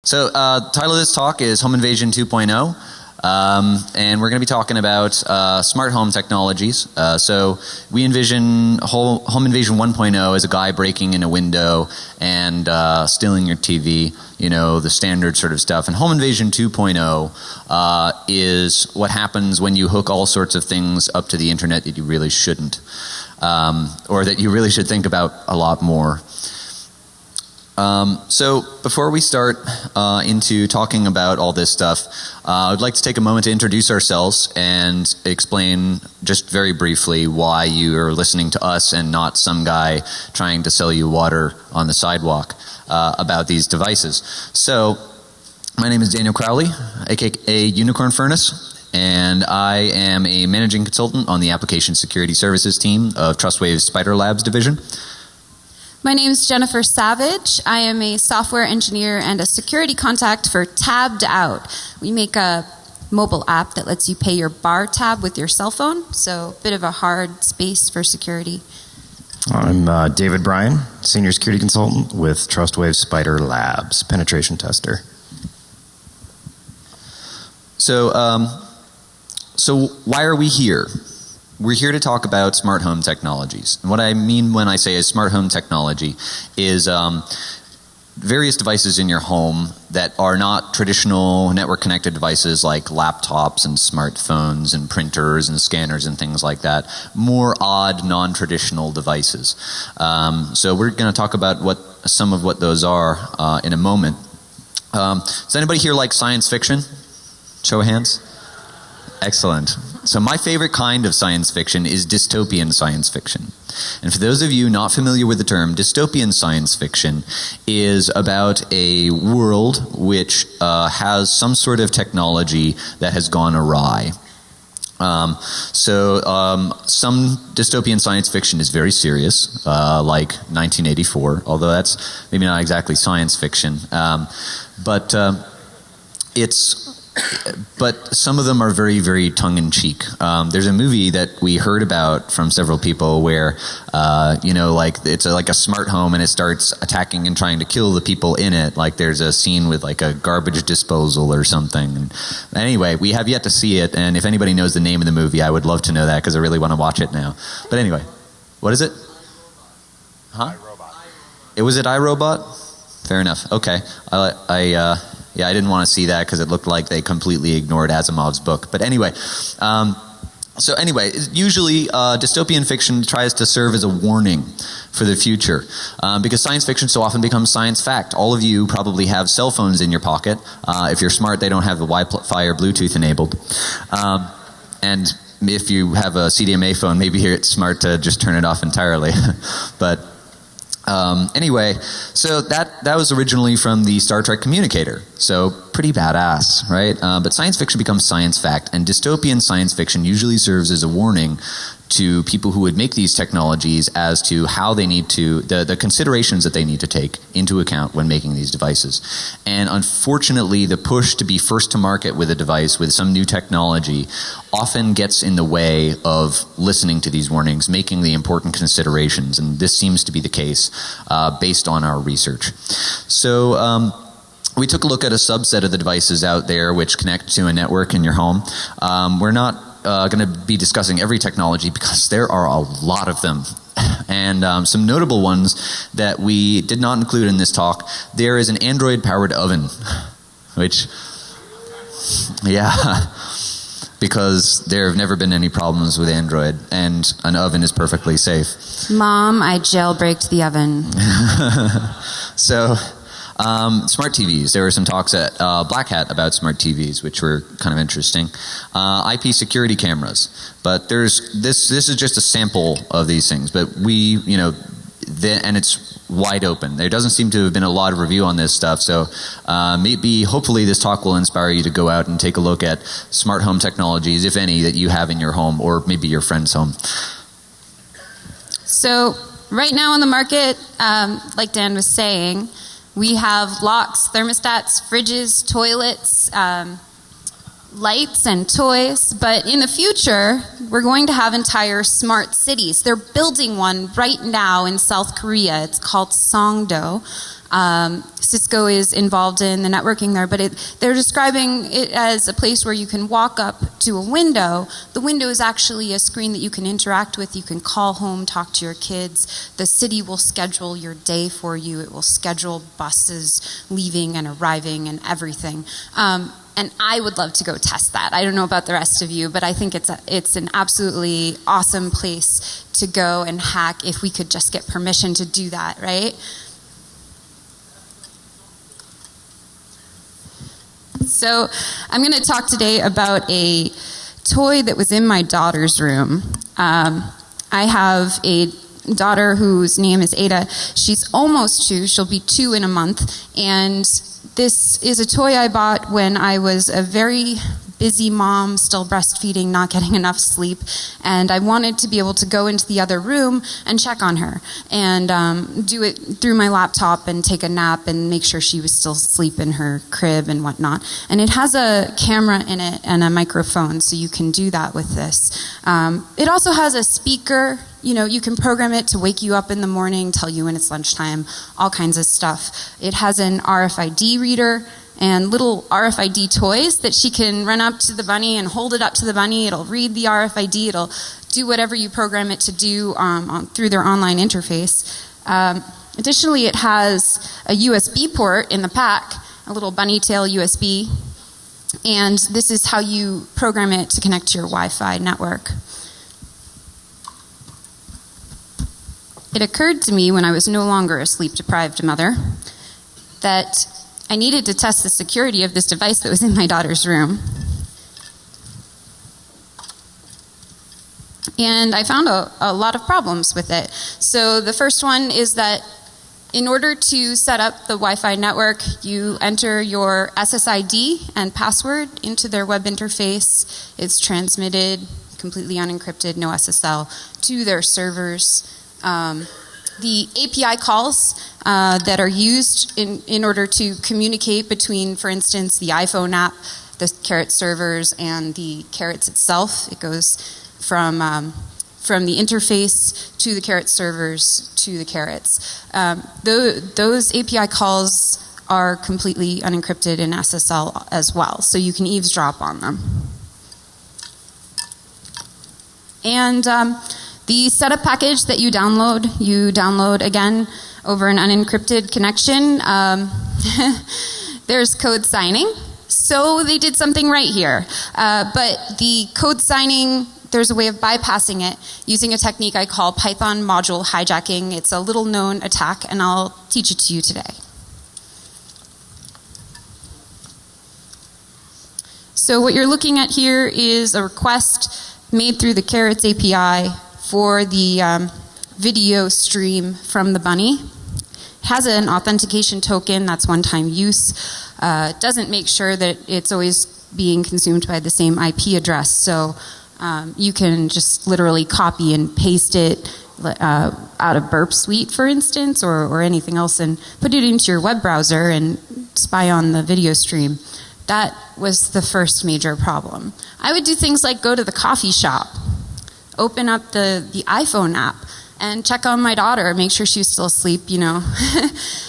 So the title of this talk is Home Invasion 2.0, and we're going to be talking about smart home technologies. So we envision Home Invasion 1.0 as a guy breaking in a window and stealing your TV, you know, the standard sort of stuff. And Home Invasion 2.0 is what happens when you hook all sorts of things up to the internet that you really shouldn't, or that you really should think about a lot more. So before we start into talking about all this stuff, I'd like to take a moment to introduce ourselves and explain just very briefly why you are listening to us and not some guy trying to sell you water on the sidewalk about these devices. So my name is Daniel Crowley, aka Unicorn Furnace, and I am a managing consultant on the Application Security Services team of TrustWave's Spider Labs division. My name is Jennifer Savage. I am a software engineer and a security contact for Tabbed Out. We make a mobile app that lets you pay your bar tab with your cell phone, so a bit of a hard space for security. I'm David Bryan, senior security consultant with TrustWave Spider Labs, penetration tester. So why are we here? We're here to talk about smart home technologies. And what I mean when I say a smart home technology is various devices in your home that are not traditional network connected devices like laptops and smartphones and printers and scanners and things like that. More odd, non-traditional devices. So we're going to talk about some of what those are in a moment. Does anybody here like science fiction? Show of hands. Excellent. So my favorite kind of science fiction is dystopian science fiction. And for those of you not familiar with the term, dystopian science fiction is about a world which has some sort of technology that has gone awry. Some dystopian science fiction is very serious, like 1984, although that's maybe not exactly science fiction. But some of them are very, very tongue-in-cheek. There's a movie that we heard about from several people where, it's like a smart home and it starts attacking and trying to kill the people in it. Like there's a scene with like a garbage disposal or something. And anyway, we have yet to see it, and if anybody knows the name of the movie, I would love to know that because I really want to watch it now. But anyway, what is it? Huh? Was it iRobot? Fair enough. Okay. Yeah, I didn't want to see that because it looked like they completely ignored Asimov's book. But anyway, usually dystopian fiction tries to serve as a warning for the future because science fiction so often becomes science fact. All of you probably have cell phones in your pocket. If you're smart, they don't have the Wi-Fi or Bluetooth enabled. And if you have a CDMA phone, maybe it's smart to just turn it off entirely. But anyway, so that was originally from the Star Trek communicator. So pretty badass, right? But science fiction becomes science fact, and dystopian science fiction usually serves as a warning to people who would make these technologies as to how they need to, the considerations that they need to take into account when making these devices. And unfortunately, the push to be first to market with a device with some new technology often gets in the way of listening to these warnings, making the important considerations, and this seems to be the case based on our research. So we took a look at a subset of the devices out there which connect to a network in your home. We're not going to be discussing every technology because there are a lot of them. And some notable ones that we did not include in this talk, there is an Android-powered oven, which, yeah, because there have never been any problems with Android, and an oven is perfectly safe. Mom, I jailbreaked the oven. So, smart TVs. There were some talks at Black Hat about smart TVs, which were kind of interesting. IP security cameras, but this is just a sample of these things. But and it's wide open. There doesn't seem to have been a lot of review on this stuff, so hopefully this talk will inspire you to go out and take a look at smart home technologies, if any, that you have in your home or maybe your friend's home. So right now on the market, like Dan was saying, we have locks, thermostats, fridges, toilets, lights and toys, but in the future, we're going to have entire smart cities. They're building one right now in South Korea. It's called Songdo. Cisco is involved in the networking there, but they're describing it as a place where you can walk up to a window. The window is actually a screen that you can interact with. You can call home, talk to your kids. The city will schedule your day for you. It will schedule buses leaving and arriving and everything. And I would love to go test that. I don't know about the rest of you, but I think it's an absolutely awesome place to go and hack if we could just get permission to do that, right? So I'm going to talk today about a toy that was in my daughter's room. I have a daughter whose name is Ada. She's almost 2. She'll be 2 in a month. And this is a toy I bought when I was a very busy mom, still breastfeeding, not getting enough sleep, and I wanted to be able to go into the other room and check on her and do it through my laptop and take a nap and make sure she was still asleep in her crib and whatnot. And it has a camera in it and a microphone, so you can do that with this. It also has a speaker. You know, you can program it to wake you up in the morning, tell you when it's lunchtime, all kinds of stuff. It has an RFID reader and little RFID toys that she can run up to the bunny and hold it up to the bunny. It'll read the RFID. It'll do whatever you program it to do through their online interface. Additionally, it has a USB port in the pack, a little bunny tail USB, and this is how you program it to connect to your Wi-Fi network. It occurred to me when I was no longer a sleep-deprived mother that I needed to test the security of this device that was in my daughter's room. And I found a lot of problems with it. So the first one is that in order to set up the Wi-Fi network, you enter your SSID and password into their web interface. It's transmitted completely unencrypted, no SSL, to their servers. The API calls that are used in order to communicate between, for instance, the iPhone app, the Carrot servers, and the Carrots itself. It goes from the interface to the Carrot servers to the Carrots. Those API calls are completely unencrypted in SSL as well, so you can eavesdrop on them. And the setup package that you download again over an unencrypted connection. There's code signing. So they did something right here. But the code signing, there's a way of bypassing it using a technique I call Python module hijacking. It's a little known attack, and I'll teach it to you today. So what you're looking at here is a request made through the Carrots API for the video stream from the bunny. It has an authentication token, that's one-time use. It doesn't make sure that it's always being consumed by the same IP address, so you can just literally copy and paste it out of Burp Suite, for instance, or anything else, and put it into your web browser and spy on the video stream. That was the first major problem. I would do things like go to the coffee shop, open up the iPhone app, and check on my daughter, make sure she's still asleep, you know.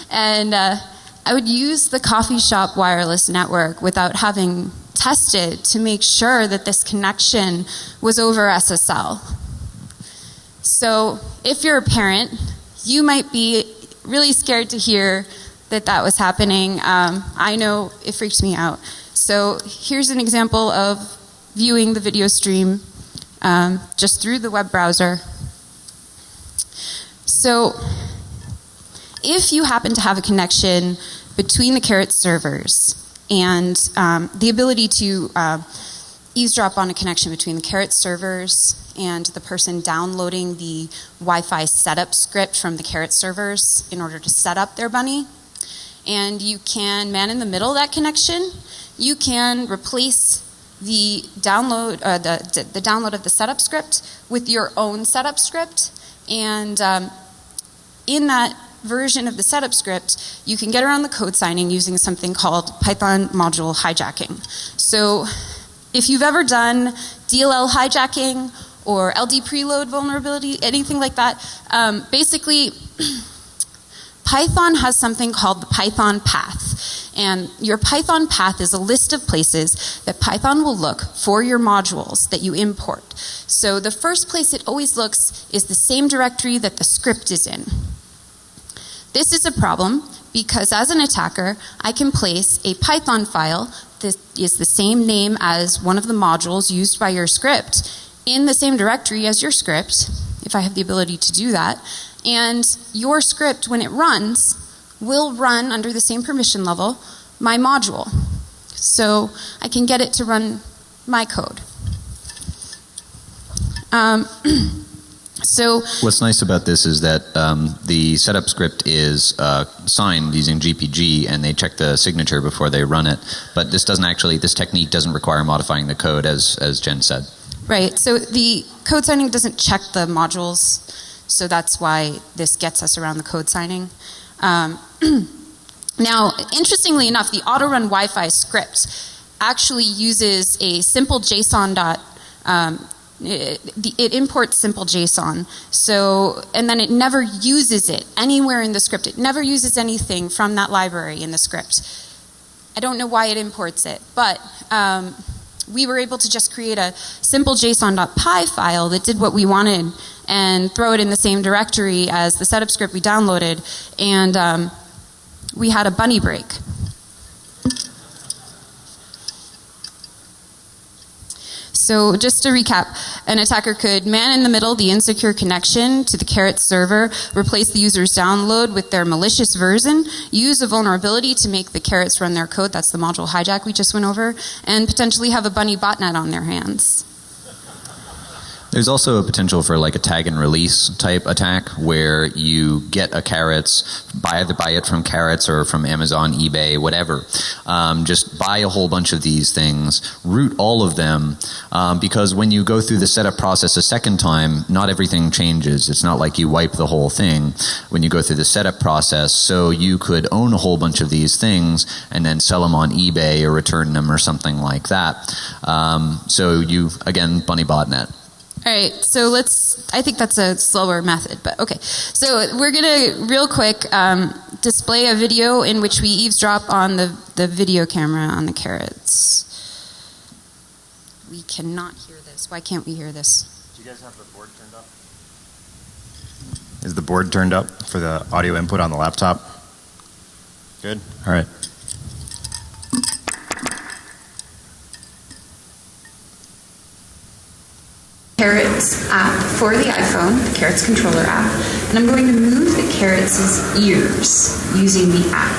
And I would use the coffee shop wireless network without having tested to make sure that this connection was over SSL. So if you're a parent, you might be really scared to hear that was happening. I know it freaks me out. So here's an example of viewing the video stream just through the web browser. So if you happen to have a connection between the Carrot servers and the ability to eavesdrop on a connection between the Carrot servers and the person downloading the Wi-Fi setup script from the Carrot servers in order to set up their bunny, and you can man in the middle of that connection, you can replace the download, the download of the setup script with your own setup script, and in that version of the setup script, you can get around the code signing using something called Python module hijacking. So if you've ever done DLL hijacking or LD preload vulnerability, anything like that, basically Python has something called the Python path. And your Python path is a list of places that Python will look for your modules that you import. So the first place it always looks is the same directory that the script is in. This is a problem because as an attacker, I can place a Python file that is the same name as one of the modules used by your script in the same directory as your script, if I have the ability to do that. And your script, when it runs, will run under the same permission level my module. So I can get it to run my code. So what's nice about this is that the setup script is signed using GPG, and they check the signature before they run it. But this technique doesn't require modifying the code, as Jen said. Right. So the code signing doesn't check the modules, so that's why this gets us around the code signing. Now, interestingly enough, the autorun Wi-Fi script actually uses a simple JSON it imports simple JSON, and then it never uses it anywhere in the script. It never uses anything from that library in the script. I don't know why it imports it, but we were able to just create a simple JSON.py file that did what we wanted and throw it in the same directory as the setup script we downloaded, and we had a bunny break. So just to recap, an attacker could man in the middle the insecure connection to the Carrot server, replace the user's download with their malicious version, use a vulnerability to make the Carrots run their code, that's the module hijack we just went over, and potentially have a bunny botnet on their hands. There's also a potential for like a tag and release type attack where you get a Carrots, either buy it from Carrots or from Amazon, eBay, whatever. Just buy a whole bunch of these things, root all of them, because when you go through the setup process a second time, not everything changes. It's not like you wipe the whole thing when you go through the setup process. So you could own a whole bunch of these things and then sell them on eBay or return them or something like that. So you, again, bunny botnet. All right, so I think that's a slower method, but okay. So we're gonna, real quick, display a video in which we eavesdrop on the video camera on the Carrots. We cannot hear this. Why can't we hear this? Do you guys have the board turned up? Is the board turned up for the audio input on the laptop? Good? All right. Carrots app for the iPhone, the Carrots controller app, and I'm going to move the Carrots' ears using the app.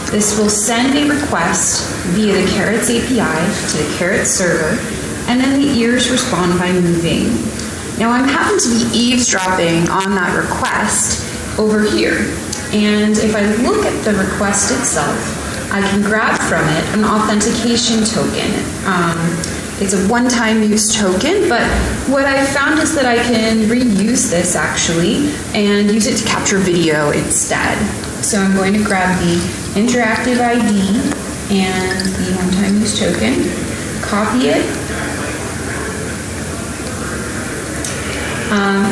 This will send a request via the Carrots API to the Carrots server, and then the ears respond by moving. Now I happen to be eavesdropping on that request over here, and if I look at the request itself, I can grab from it an authentication token. It's a one-time use token, but what I found is that I can reuse this actually and use it to capture video instead. So I'm going to grab the interactive ID and the one-time use token, copy it,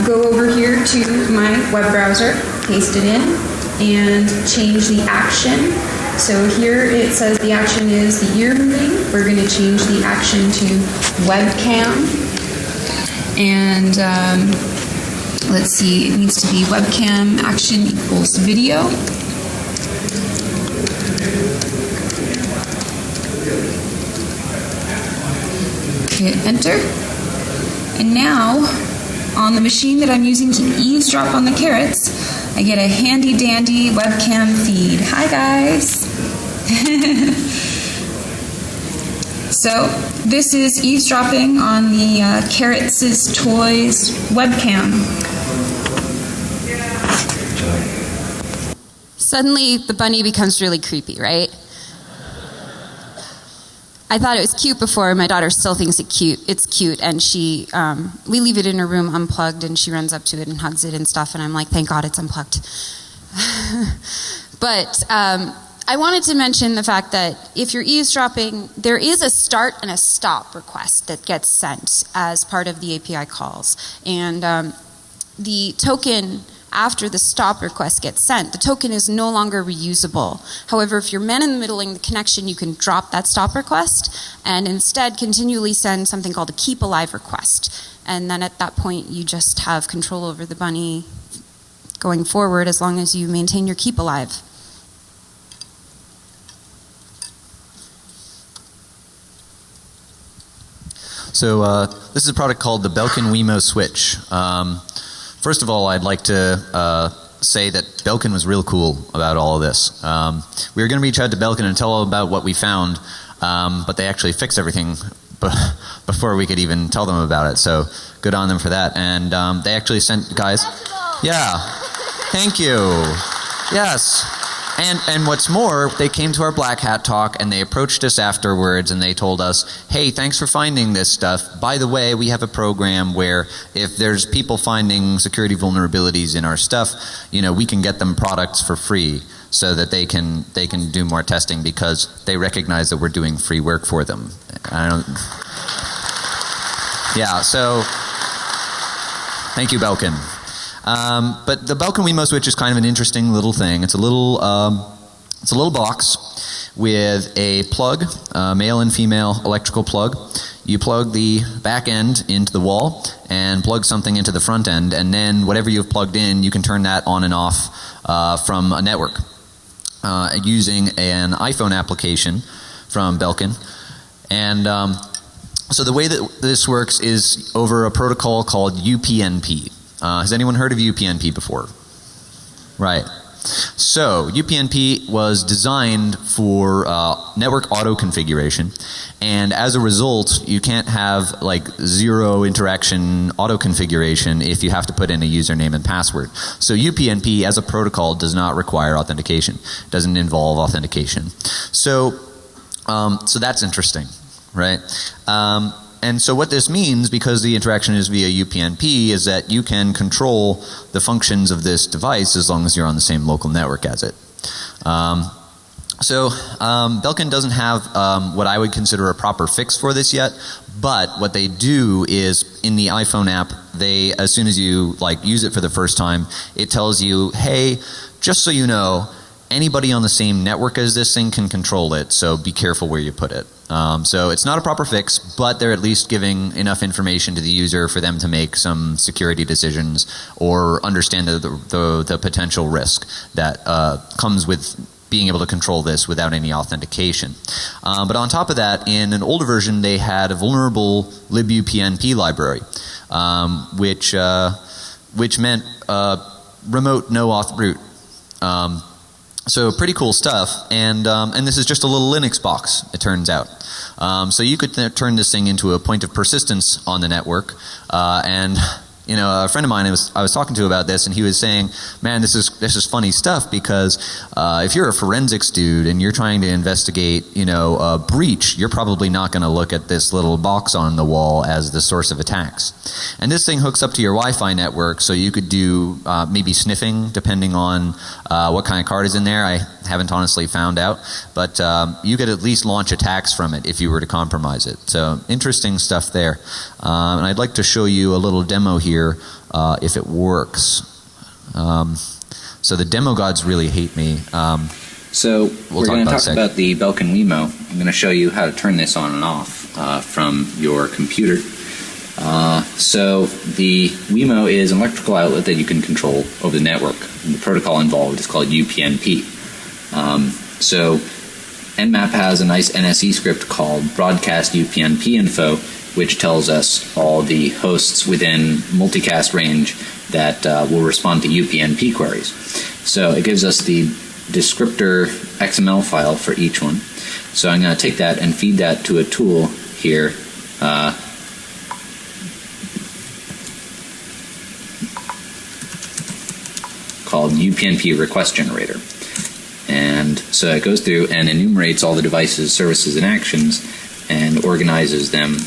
go over here to my web browser, paste it in, and change the action. So here it says the action is the ear moving. We're going to change the action to webcam. And let's see, it needs to be webcam action equals video. Hit enter. And now, on the machine that I'm using to eavesdrop on the Carrots, I get a handy dandy webcam feed. Hi guys. So this is eavesdropping on the Carrots' Toys webcam. Suddenly the bunny becomes really creepy, right? I thought it was cute before. My daughter still thinks it's cute, and we leave it in her room unplugged, and she runs up to it and hugs it and stuff, and I'm like, thank God it's unplugged. But I wanted to mention the fact that if you're eavesdropping, there is a start and a stop request that gets sent as part of the API calls, and the token after the stop request gets sent, the token is no longer reusable. However, if you're man-in-the-middling the connection, you can drop that stop request and instead continually send something called a keep alive request. And then at that point, you just have control over the bunny going forward as long as you maintain your keep alive. So this is a product called the Belkin Wemo Switch. First of all, I'd like to say that Belkin was real cool about all of this. We were going to reach out to Belkin and tell them about what we found, but they actually fixed everything before we could even tell them about it. So good on them for that. And they actually sent guys. Yeah, thank you. Yes. And what's more, they came to our Black Hat talk and they approached us afterwards and they told us, hey, thanks for finding this stuff. By the way, we have a program where if there's people finding security vulnerabilities in our stuff, you know, we can get them products for free so that they can do more testing because they recognize that we're doing free work for them. Yeah, so thank you, Belkin. But the Belkin Wemo Switch is kind of an interesting little thing. It's a little box with a plug, male and female electrical plug. You plug the back end into the wall and plug something into the front end, and then whatever you've plugged in, you can turn that on and off from a network using an iPhone application from Belkin. And so the way that this works is over a protocol called UPnP. Has anyone heard of UPnP before? Right. So UPnP was designed for network auto configuration, and as a result, you can't have like zero interaction auto configuration if you have to put in a username and password. So UPnP as a protocol does not require authentication. It doesn't involve authentication. So that's interesting, right? And so what this means, because the interaction is via UPnP, is that you can control the functions of this device as long as you're on the same local network as it. Belkin doesn't have what I would consider a proper fix for this yet, but what they do is in the iPhone app, they, as soon as you like use it for the first time, it tells you, hey, just so you know, anybody on the same network as this thing can control it, so be careful where you put it. So it's not a proper fix, but they're at least giving enough information to the user for them to make some security decisions or understand the potential risk that comes with being able to control this without any authentication. But on top of that, in an older version, they had a vulnerable libupnp library, which meant remote no-auth root. So pretty cool stuff, and this is just a little Linux box, it turns out. So you could turn this thing into a point of persistence on the network, and you know, a friend of mine I was talking to about this, and he was saying, man, this is funny stuff, because if you're a forensics dude and you're trying to investigate, you know, a breach, you're probably not going to look at this little box on the wall as the source of attacks. And this thing hooks up to your Wi-Fi network, so you could do maybe sniffing, depending on what kind of card is in there. I haven't honestly found out, but you could at least launch attacks from it if you were to compromise it. So interesting stuff there. And I'd like to show you a little demo here if it works. So the demo gods really hate me. So we're going to talk about the Belkin Wemo. I'm going to show you how to turn this on and off from your computer. So the Wemo is an electrical outlet that you can control over the network. And the protocol involved is called UPnP. So Nmap has a nice NSE script called broadcast UPnP info, which tells us all the hosts within multicast range that will respond to UPnP queries. So it gives us the descriptor XML file for each one. So I'm going to take that and feed that to a tool here. Called UPnP request generator. And so it goes through and enumerates all the devices, services, and actions and organizes them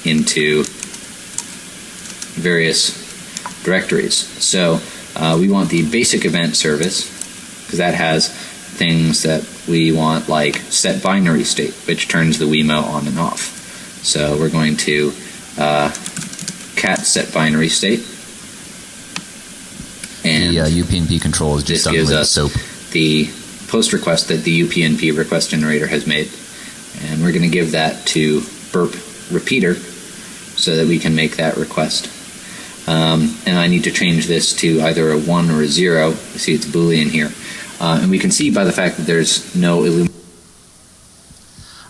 into various directories. So we want the basic event service, because that has things that we want, like set binary state, which turns the Wemo on and off. So we're going to cat set binary state. And the UPnP control is just done with SOAP. The post request that the UPnP request generator has made. And we're going to give that to burp repeater so that we can make that request. And I need to change this to either a 1 or a 0. You see it's Boolean here. And we can see by the fact that there's no illumination.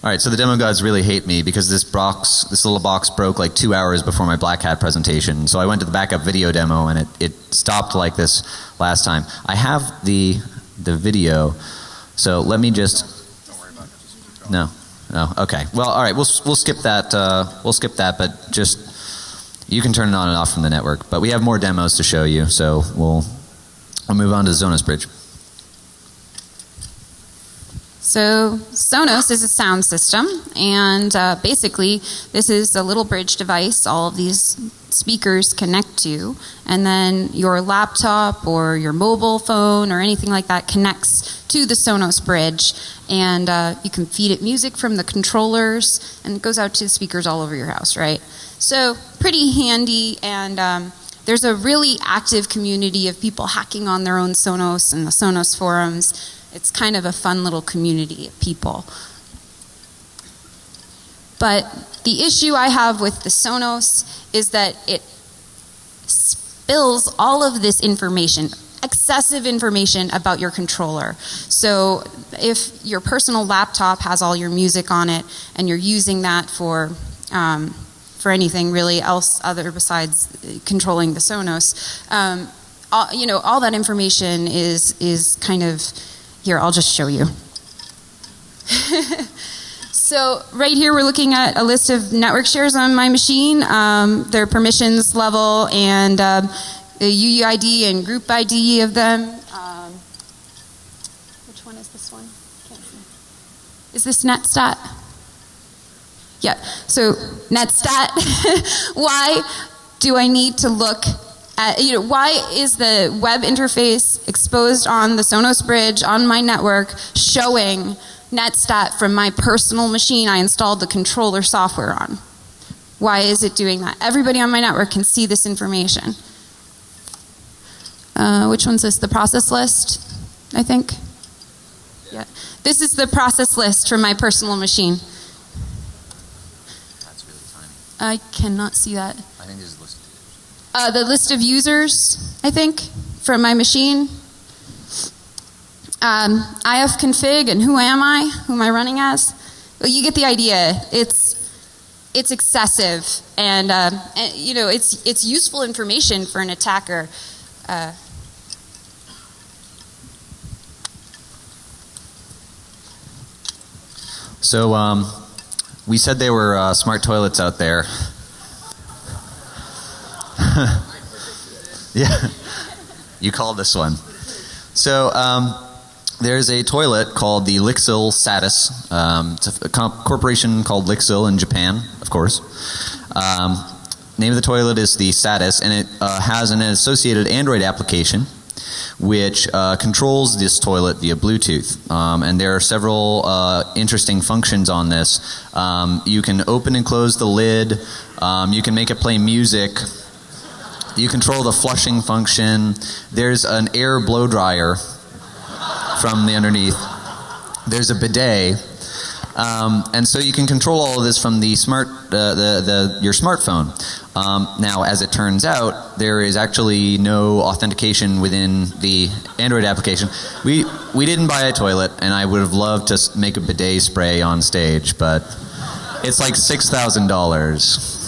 All right, so the demo gods really hate me because this little box broke like 2 hours before my Black Hat presentation. So I went to the backup video demo and it stopped like this last time. I have the video, so let me just. Don't worry about it. Just keep going. No, okay. Well, all right, we'll skip that. We'll skip that, but just you can turn it on and off from the network. But we have more demos to show you, so we'll move on to the Sonos bridge. So Sonos is a sound system, and basically this is a little bridge device all of these speakers connect to, and then your laptop or your mobile phone or anything like that connects to the Sonos bridge, and you can feed it music from the controllers, and it goes out to the speakers all over your house, right? So pretty handy, and there's a really active community of people hacking on their own Sonos and the Sonos forums. It's kind of a fun little community of people. But the issue I have with the Sonos is that it spills all of this information, excessive information about your controller. So if your personal laptop has all your music on it and you're using that for anything really else other besides controlling the Sonos, all that information is kind of. Here, I'll just show you. So right here we're looking at a list of network shares on my machine, their permissions level and the UUID and group ID of them. Which one is this one? Can't see. Is this netstat? Yeah, so netstat. Why do I need to look at, why is the web interface exposed on the Sonos bridge on my network showing netstat from my personal machine I installed the controller software on? Why is it doing that? Everybody on my network can see this information. Which one's this? The process list, I think? Yeah. This is the process list from my personal machine. That's really tiny. I cannot see that. I think this is the list. The list of users, I think, from my machine. ifconfig and who am I? Who am I running as? Well, you get the idea. It's excessive, and it's useful information for an attacker. So we said there were smart toilets out there. Yeah, you called this one. So there's a toilet called the Lixil Satis. It's a corporation called Lixil in Japan, of course. Name of the toilet is the Satis, and it has an associated Android application which controls this toilet via Bluetooth. And there are several interesting functions on this. You can open and close the lid. You can make it play music. You control the flushing function. There's an air blow dryer from the underneath. There's a bidet. And so you can control all of this from the your smartphone. Now, as it turns out, there is actually no authentication within the Android application. We didn't buy a toilet, and I would have loved to make a bidet spray on stage, but it's like $6,000.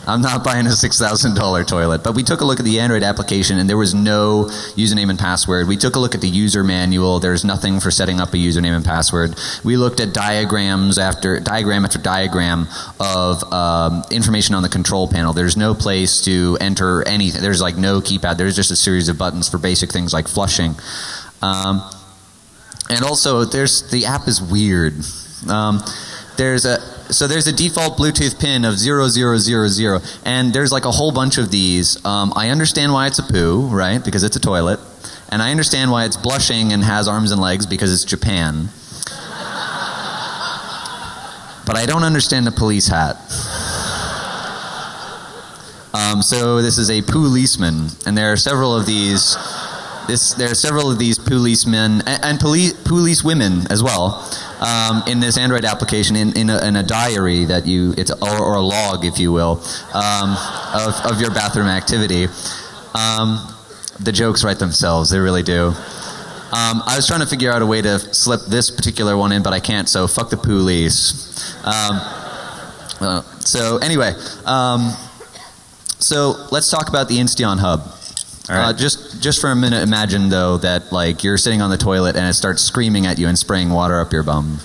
I'm not buying a $6,000 toilet. But we took a look at the Android application, and there was no username and password. We took a look at the user manual. There's nothing for setting up a username and password. We looked at diagram after diagram of information on the control panel. There's no place to enter anything. There's like no keypad. There's just a series of buttons for basic things like flushing. And also, the app is weird. There's a default Bluetooth pin of 0000, and there's like a whole bunch of these. I understand why it's a poo, right? Because it's a toilet. And I understand why it's blushing and has arms and legs because it's Japan. But I don't understand the police hat. So this is a policeman, and there are several of these there are several of these policemen and police women as well in this Android application in a diary that or a log, if you will, of your bathroom activity. The jokes write themselves; they really do. I was trying to figure out a way to slip this particular one in, but I can't. So fuck the police. So anyway, so let's talk about the Insteon Hub. All right. Just for a minute, imagine though that like you're sitting on the toilet and it starts screaming at you and spraying water up your bum.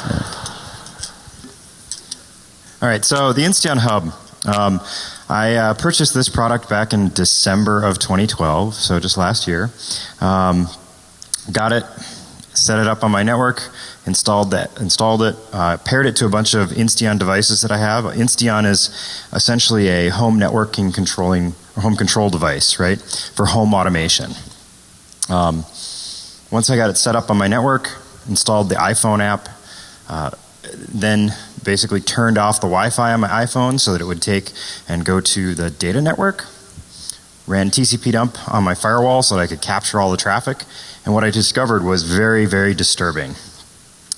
Yeah. All right, so the Insteon Hub. I purchased this product back in December of 2012, so just last year. Got it, set it up on my network, installed it, paired it to a bunch of Insteon devices that I have. Insteon is essentially a home networking home control device, right, for home automation. Once I got it set up on my network, installed the iPhone app, then basically turned off the Wi-Fi on my iPhone so that it would take and go to the data network. Ran TCP dump on my firewall so that I could capture all the traffic. And what I discovered was very, very disturbing.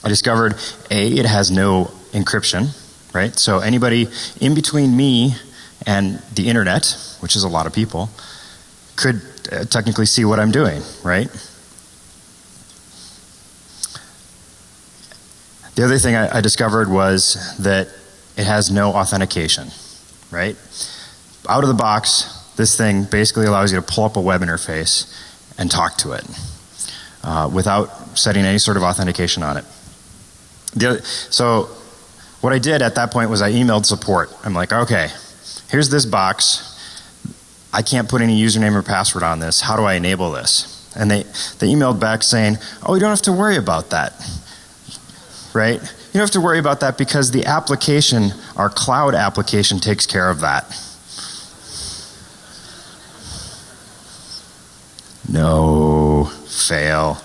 I discovered, it has no encryption, right? So anybody in between me and the internet, which is a lot of people, could technically see what I'm doing, right? The other thing I discovered was that it has no authentication, right? Out of the box, this thing basically allows you to pull up a web interface and talk to it without setting any sort of authentication on it. So what I did at that point was I emailed support. I'm like, okay, here's this box. I can't put any username or password on this. How do I enable this? And they emailed back saying, oh, you don't have to worry about that. Right? You don't have to worry about that because the application, our cloud application, takes care of that. No, fail.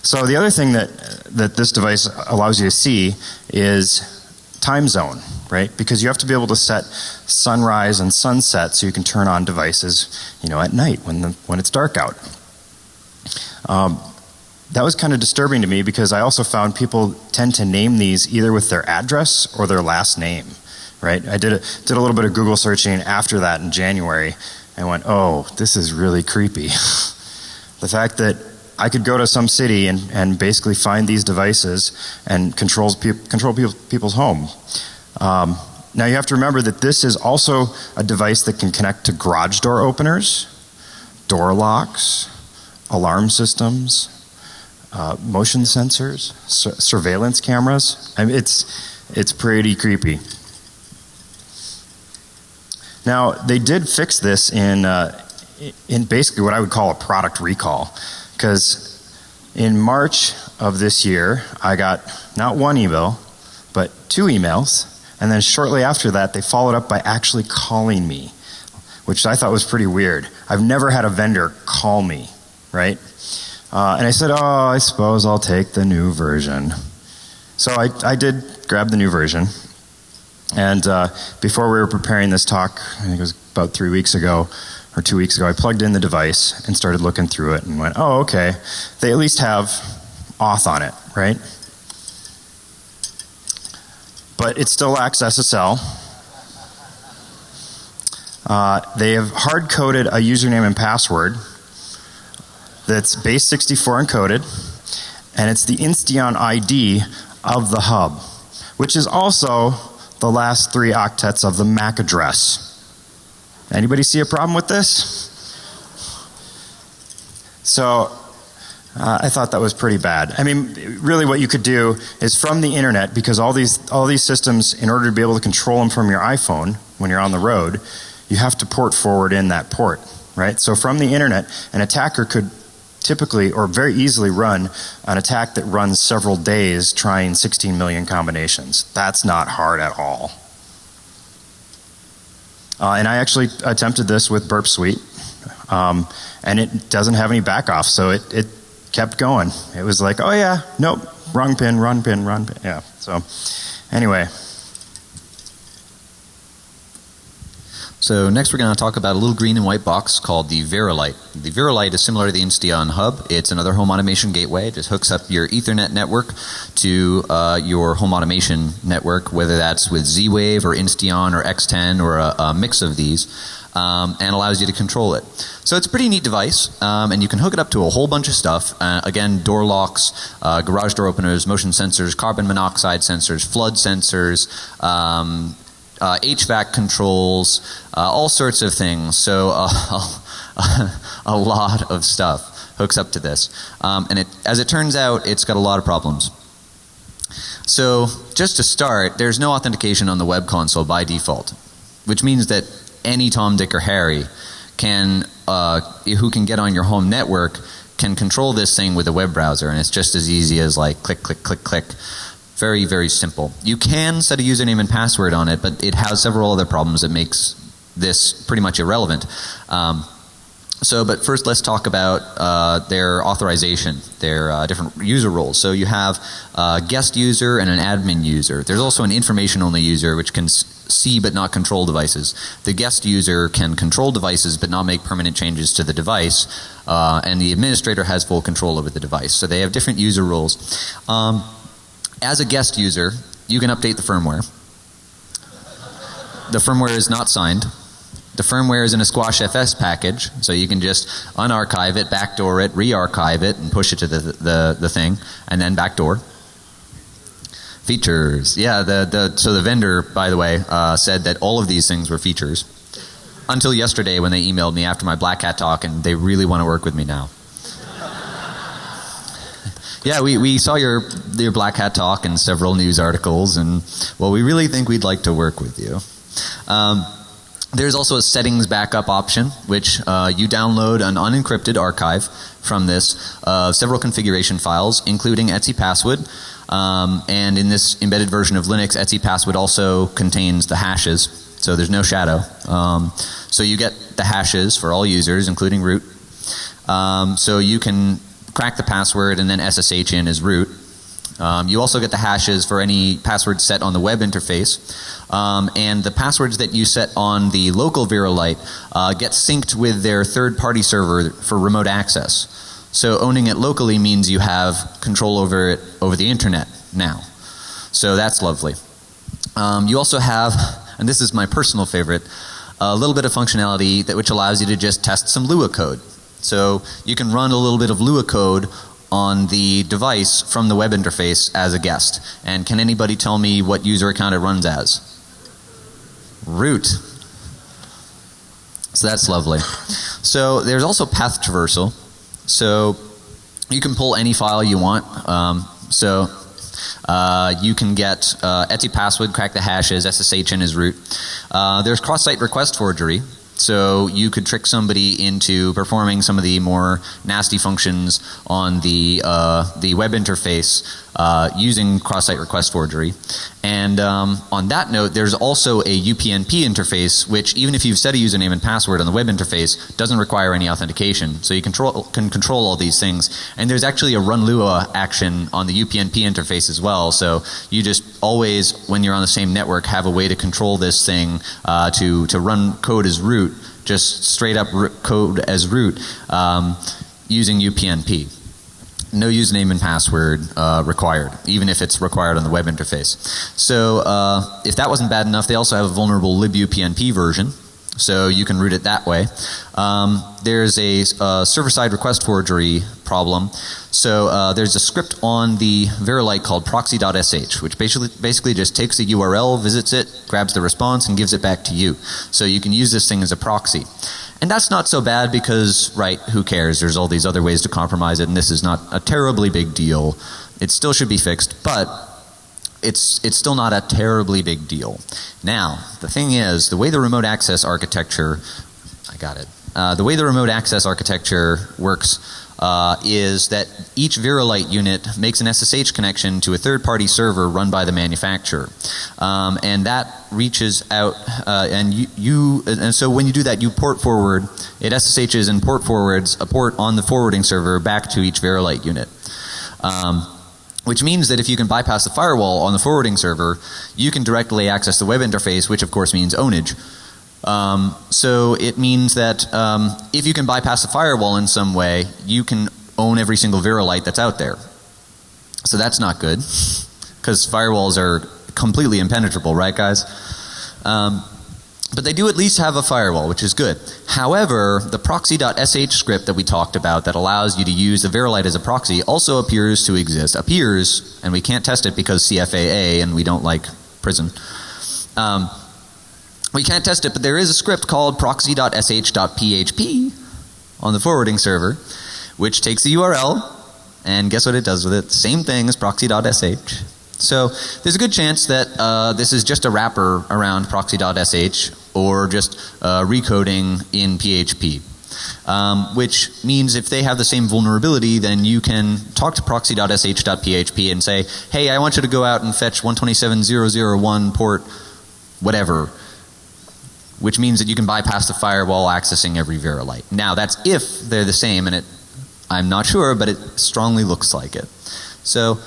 So the other thing that this device allows you to see is time zone, right? Because you have to be able to set sunrise and sunset so you can turn on devices, at night when it's dark out. That was kind of disturbing to me because I also found people tend to name these either with their address or their last name, right? I did a little bit of Google searching after that in January and went, oh, this is really creepy. The fact that I could go to some city and basically find these devices and control people's home. Now you have to remember that this is also a device that can connect to garage door openers, door locks, alarm systems, motion sensors, surveillance cameras. I mean, it's pretty creepy. Now they did fix this in basically what I would call a product recall, because in March of this year I got not one email but 2 emails, and then shortly after that they followed up by actually calling me, which I thought was pretty weird. I've never had a vendor call me, right? And I said, oh, I suppose I'll take the new version. So I did grab the new version. And before we were preparing this talk, I think it was about 3 weeks ago or 2 weeks ago, I plugged in the device and started looking through it and went, oh, okay. They at least have auth on it, right? But it still lacks SSL. They have hard-coded a username and password that's base 64 encoded, and it's the Insteon ID of the hub, which is also the last 3 octets of the MAC address. Anybody see a problem with this? So I thought that was pretty bad. I mean, really what you could do is from the internet, because all these systems, in order to be able to control them from your iPhone when you're on the road, you have to port forward in that port, right? So from the internet, an attacker could typically or very easily run an attack that runs several days trying 16 million combinations. That's not hard at all. And I actually attempted this with Burp Suite, and it doesn't have any back off, so it kept going. It was like, oh yeah, nope, wrong pin, yeah. So anyway. So next we're going to talk about a little green and white box called the Verilight. The Verilight is similar to the Insteon Hub. It's another home automation gateway. It just hooks up your Ethernet network to your home automation network, whether that's with Z-Wave or Insteon or X10 or a mix of these, and allows you to control it. So it's a pretty neat device, and you can hook it up to a whole bunch of stuff. Again, door locks, garage door openers, motion sensors, carbon monoxide sensors, flood sensors, HVAC controls, all sorts of things. So a lot of stuff hooks up to this. And as it turns out, it's got a lot of problems. So just to start, there's no authentication on the web console by default, which means that any Tom, Dick, or Harry who can get on your home network can control this thing with a web browser, and it's just as easy as like click, click, click, click. Very, very simple. You can set a username and password on it, but it has several other problems that makes this pretty much irrelevant. But first let's talk about their authorization, their different user roles. So you have a guest user and an admin user. There's also an information-only user which can see but not control devices. The guest user can control devices but not make permanent changes to the device, and the administrator has full control over the device. So they have different user roles. As a guest user, you can update the firmware. The firmware is not signed. The firmware is in a Squash FS package, so you can just unarchive it, backdoor it, re-archive it, and push it to the thing, and then backdoor. Features. Yeah, so the vendor, by the way, said that all of these things were features. Until yesterday when they emailed me after my Black Hat talk, and they really want to work with me now. Yeah, we saw your Black Hat talk and several news articles, and well, we really think we'd like to work with you. There's also a settings backup option, which you download an unencrypted archive from this, several configuration files, including etc password. And in this embedded version of Linux, etc password also contains the hashes, so there's no shadow. So you get the hashes for all users, including root. So you can crack the password and then SSH in as root. You also get the hashes for any password set on the web interface. And the passwords that you set on the local Verilight get synced with their third-party server for remote access. So owning it locally means you have control over it over the internet now. So that's lovely. You also have, and this is my personal favorite, a little bit of functionality which allows you to just test some Lua code. So you can run a little bit of Lua code on the device from the web interface as a guest. And can anybody tell me what user account it runs as? Root. So that's lovely. So there's also path traversal. So you can pull any file you want. You can get etc password, crack the hashes, SSH in as root. There's cross-site request forgery. So you could trick somebody into performing some of the more nasty functions on the web interface using cross-site request forgery. And on that note, there's also a UPnP interface, which even if you've set a username and password on the web interface, doesn't require any authentication. So you can control all these things. And there's actually a run Lua action on the UPnP interface as well. So you just always, when you're on the same network, have a way to control this thing to run code as root, just straight up code as root using UPnP. No username and password required, even if it's required on the web interface. So if that wasn't bad enough, they also have a vulnerable libupnp version, so you can root it that way. There's a server-side request forgery problem. So there's a script on the Verilight called proxy.sh, which basically just takes a URL, visits it, grabs the response, and gives it back to you. So you can use this thing as a proxy. And that's not so bad because, right, who cares? There's all these other ways to compromise it, and this is not a terribly big deal. It still should be fixed, but it's still not a terribly big deal. Now, the thing is, the way the remote access architecture, the way the remote access architecture works is that each Verilight unit makes an SSH connection to a third-party server run by the manufacturer, and that reaches out, and so when you do that, you port forward. It SSHs and port forwards a port on the forwarding server back to each Verilight unit. Which means that if you can bypass the firewall on the forwarding server, you can directly access the web interface, which of course means ownage. So it means that if you can bypass the firewall in some way, you can own every single Verilight that's out there. So that's not good, because firewalls are completely impenetrable, right guys? But they do at least have a firewall, which is good. However, the proxy.sh script that we talked about that allows you to use the Verilight as a proxy also appears to exist. Appears, and we can't test it because CFAA and we don't like prison. We can't test it, but there is a script called proxy.sh.php on the forwarding server, which takes the URL, and guess what it does with it? Same thing as proxy.sh. So there's a good chance that this is just a wrapper around proxy.sh or just recoding in PHP. Which means if they have the same vulnerability, then you can talk to proxy.sh.php and say, hey, I want you to go out and fetch 127.0.0.1 port whatever, which means that you can bypass the firewall accessing every Verilight. Now that's if they're the same, and I'm not sure, but it strongly looks like it. So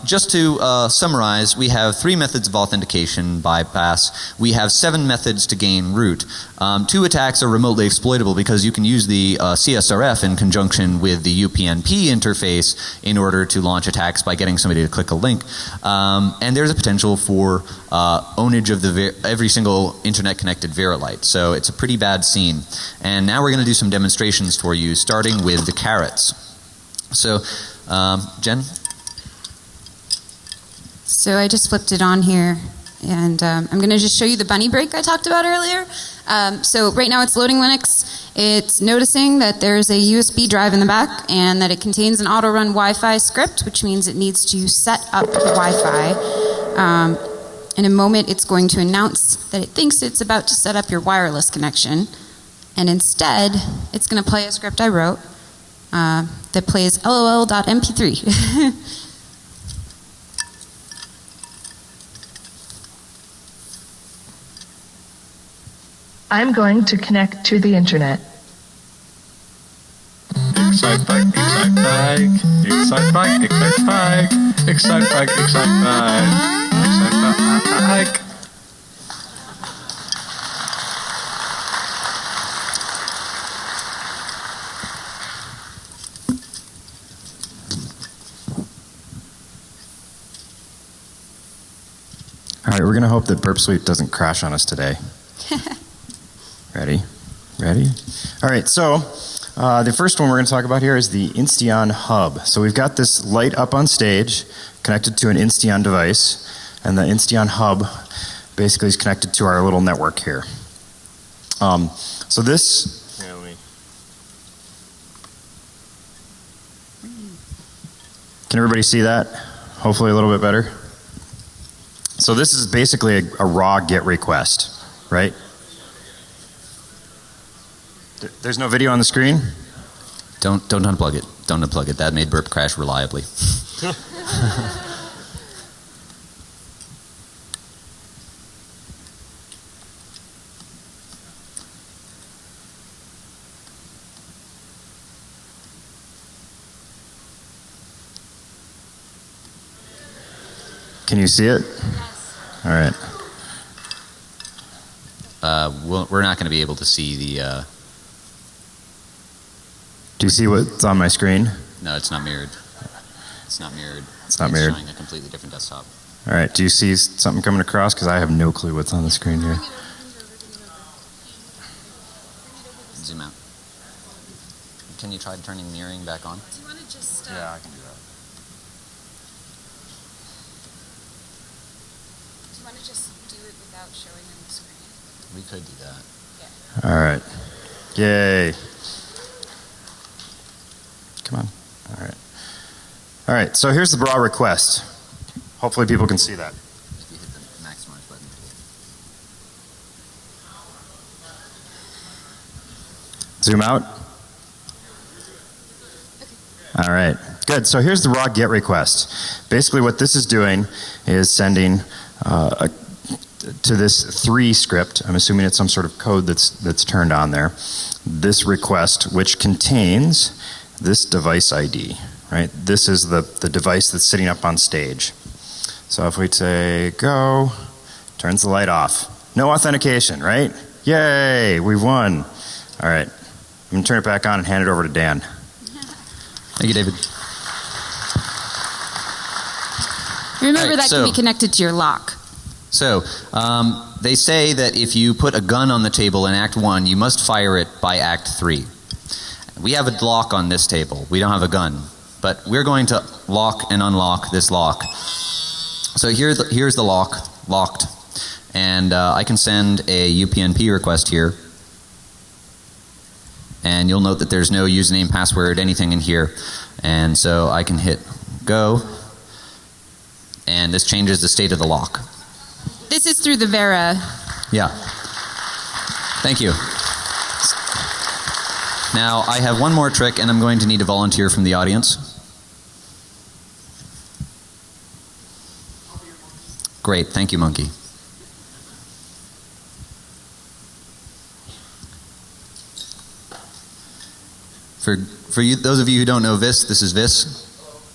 just to summarize, we have 3 methods of authentication bypass. We have 7 methods to gain root. 2 attacks are remotely exploitable because you can use the CSRF in conjunction with the UPnP interface in order to launch attacks by getting somebody to click a link. And there's a potential for ownage of every single internet connected Verilight. So it's a pretty bad scene. And now we're going to do some demonstrations for you, starting with the carrots. So Jen? So I just flipped it on here, and I'm going to just show you the bunny break I talked about earlier. So right now it's loading Linux. It's noticing that there's a USB drive in the back and that it contains an auto-run Wi-Fi script, which means it needs to set up the Wi-Fi. In a moment it's going to announce that it thinks it's about to set up your wireless connection, and instead it's going to play a script I wrote that plays lol.mp3. I'm going to connect to the internet. Excite bike, excite bike, excite bike, excite bike, excite bike, excite bike, excite bike. All right, we're going to hope that Burp Suite doesn't crash on us today. Ready? Ready? All right, so the first one we're going to talk about here is the Insteon Hub. So we've got this light up on stage connected to an Insteon device, and the Insteon Hub basically is connected to our little network here. So this, here, can everybody see that? Hopefully a little bit better. So this is basically a raw GET request, right? There's no video on the screen? Don't unplug it. Don't unplug it. That made Burp crash reliably. Can you see it? Yes. All right. We're not going to be able to see the... Do you see what's on my screen? No, it's not mirrored. It's not mirrored. It's not mirrored. It's showing a completely different desktop. All right. Do you see something coming across? Because I have no clue what's on the screen here. Zoom out. Can you try turning mirroring back on? Do you want to just... Yeah, I can do that. Do you want to just do it without showing on the screen? We could do that. Yeah. All right. Yay. Come on. All right. All right. So here's the raw request. Hopefully people can see that. If you hit the maximize button. Zoom out. All right. Good. So here's the raw GET request. Basically what this is doing is sending to this 3 script. I'm assuming it's some sort of code that's turned on there. This request, which contains this device ID, right? This is the device that's sitting up on stage. So if we say go, turns the light off. No authentication, right? Yay, we've won. All right. I'm going to turn it back on and hand it over to Dan. Thank you, David. Remember Right, that can be connected to your lock. So, they say that if you put a gun on the table in Act 1, you must fire it by Act 3. We have a lock on this table. We don't have a gun. But we're going to lock and unlock this lock. So here's the lock, locked. And I can send a UPnP request here. And you'll note that there's no username, password, anything in here. And so I can hit go. And this changes the state of the lock. This is through the Vera. Yeah. Thank you. Now, I have one more trick, and I'm going to need a volunteer from the audience. Great. Thank you, Monkey. For you, those of you who don't know Vis, this is Vis.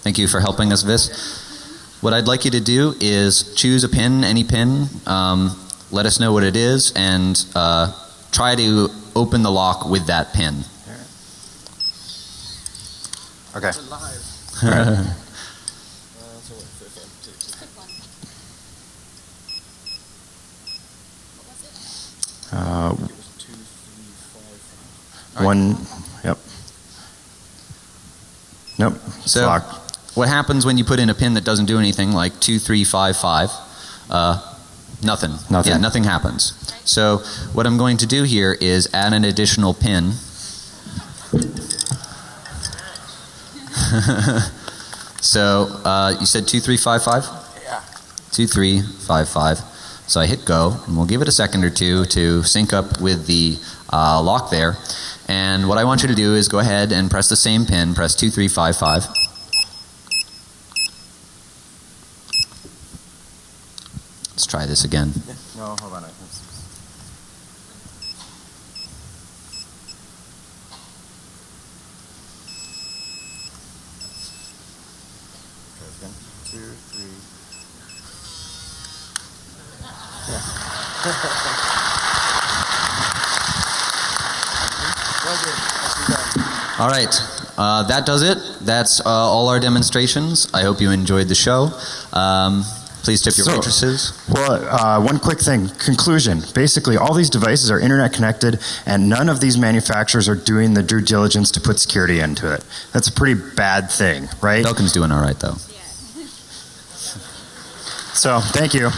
Thank you for helping us, Vis. What I'd like you to do is choose a pin, any pin, let us know what it is, and try to open the lock with that pin. Okay. All right. One, yep. Nope, it's So, locked. what happens when you put in a pin that doesn't do anything, like 2355? Nothing. Nothing. Yeah, nothing happens. So, what I'm going to do here is add an additional pin. So, you said 2355? Yeah. 2355. So I hit go, and we'll give it a second or two to sync up with the lock there. And what I want you to do is go ahead and press the same pin, press 2355. Let's try this again. No, hold on. All right, that does it. That's all our demonstrations. I hope you enjoyed the show. Please tip your waitresses. Well, one quick thing. Conclusion. Basically, all these devices are internet connected, and none of these manufacturers are doing the due diligence to put security into it. That's a pretty bad thing, right? Belkin's doing all right, though. So, thank you.